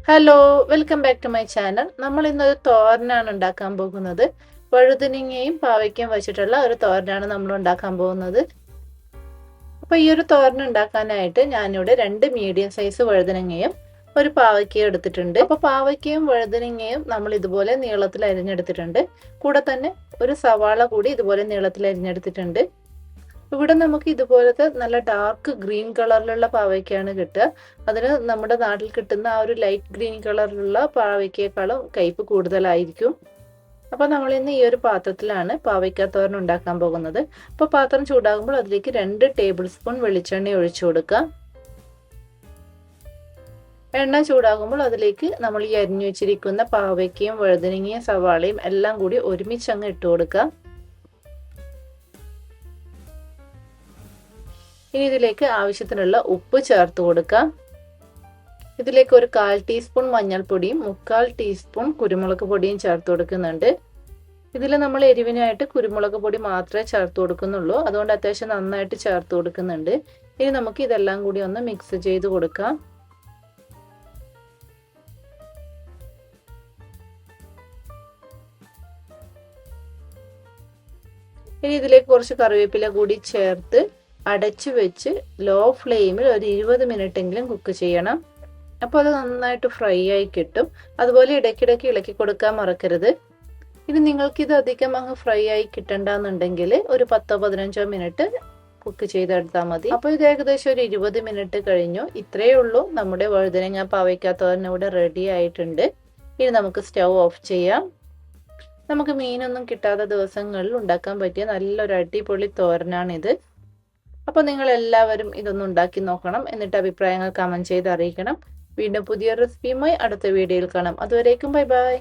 Hello, welcome back to my channel. നമ്മൾ ഇന്നൊരു തോരനാണ് ഉണ്ടാക്കാൻ പോകുന്നത്. വഴുതനങ്ങയും പാവയ്ക്കയും വെച്ചിട്ടുള്ള ഒരു തോരനാണ് നമ്മൾ ഉണ്ടാക്കാൻ പോകുന്നത്. അപ്പോൾ ഈ ഒരു തോരൻ ഉണ്ടാക്കാനായിട്ട് ഞാനിവിടെ 2 മീഡിയം സൈസ് വഴുതനങ്ങയും ഒരു പാവയ്ക്കയും എടുത്തിട്ടുണ്ട്. അപ്പോൾ പാവയ്ക്കയും വഴുതനങ്ങയും നമ്മൾ ഇതുപോലെ നീളത്തിൽ അരിഞ്ഞെടുത്തിട്ടുണ്ട്. കൂടെ തന്നെ ഒരു സവാള കൂടി ഇതുപോലെ നീളത്തിൽ അരിഞ്ഞെടുത്തിട്ടുണ്ട്. ഇവിടെ നമുക്ക് ഇതുപോലത്തെ നല്ല ഡാർക്ക് ഗ്രീൻ കളറിലുള്ള പാവയ്ക്കാണ് കിട്ടുക. അതിന് നമ്മുടെ നാട്ടിൽ കിട്ടുന്ന ആ ഒരു ലൈറ്റ് ഗ്രീൻ കളറിലുള്ള പാവയ്ക്കേക്കാളും കയ്പ്പ് കൂടുതലായിരിക്കും. അപ്പോൾ നമ്മൾ ഇന്ന് ഈ ഒരു പാത്രത്തിലാണ് പാവയ്ക്ക തോരൻ ഉണ്ടാക്കാൻ പോകുന്നത്. അപ്പോൾ പാത്രം ചൂടാകുമ്പോൾ അതിലേക്ക് 2 ടേബിൾ സ്പൂൺ വെളിച്ചെണ്ണ ഒഴിച്ചു കൊടുക്കുക. എണ്ണ ചൂടാകുമ്പോൾ അതിലേക്ക് നമ്മൾ ഈ അരിഞ്ഞു വെച്ചിരിക്കുന്ന പാവയ്ക്കയും വഴുതനങ്ങയും സവാളയും എല്ലാം കൂടി ഒരുമിച്ച് അങ്ങ് ഇട്ട് കൊടുക്കുക. ഇനി ഇതിലേക്ക് ആവശ്യത്തിനുള്ള ഉപ്പ് ചേർത്ത് കൊടുക്കാം. ഇതിലേക്ക് ഒരു 1/4 ടീസ്പൂൺ മഞ്ഞൾപ്പൊടിയും 3/4 ടീസ്പൂൺ കുരുമുളക് പൊടിയും ചേർത്ത് കൊടുക്കുന്നുണ്ട്. ഇതിൽ നമ്മൾ എരിവിനായിട്ട് കുരുമുളക് പൊടി മാത്രമേ ചേർത്ത് കൊടുക്കുന്നുള്ളൂ. അതുകൊണ്ട് അത്യാവശ്യം നന്നായിട്ട് ചേർത്ത് കൊടുക്കുന്നുണ്ട്. ഇനി നമുക്ക് ഇതെല്ലാം കൂടി ഒന്ന് മിക്സ് ചെയ്ത് കൊടുക്കാം. ഇനി ഇതിലേക്ക് കുറച്ച് കറിവേപ്പില കൂടി ചേർത്ത് അടച്ചു വെച്ച് ലോ ഫ്ലെയിമിൽ ഒരു 20 മിനിറ്റ് എങ്കിലും കുക്ക് ചെയ്യണം. അപ്പോൾ അത് നന്നായിട്ട് ഫ്രൈ ആയി കിട്ടും. അതുപോലെ ഇടയ്ക്കിടയ്ക്ക് ഇളക്കി കൊടുക്കാൻ മറക്കരുത്. ഇനി നിങ്ങൾക്കിത് അധികം അങ്ങ് ഫ്രൈ ആയി കിട്ടണ്ടെന്നുണ്ടെങ്കിൽ ഒരു 10-15 മിനിറ്റ് കുക്ക് ചെയ്തെടുത്താൽ മതി. അപ്പോൾ ഇത് ഏകദേശം ഒരു 20 മിനിറ്റ് കഴിഞ്ഞു. ഇത്രയേ ഉള്ളൂ. നമ്മുടെ വഴുതനങ്ങ പാവയ്ക്ക തോരൻ ഇവിടെ റെഡി ആയിട്ടുണ്ട്. ഇനി നമുക്ക് സ്റ്റൗ ഓഫ് ചെയ്യാം. നമുക്ക് മീനൊന്നും കിട്ടാത്ത ദിവസങ്ങളിൽ ഉണ്ടാക്കാൻ പറ്റിയ നല്ലൊരു അടിപൊളി തോരനാണിത്. അപ്പോൾ നിങ്ങൾ എല്ലാവരും ഇതൊന്ന് ഉണ്ടാക്കി നോക്കണം. എന്നിട്ട് അഭിപ്രായങ്ങൾ കമന്റ് ചെയ്ത് അറിയിക്കണം. വീണ്ടും പുതിയ റെസിപ്പിയുമായി അടുത്ത വീഡിയോയിൽ കാണാം. അതുവരേക്കും ബൈ ബൈ.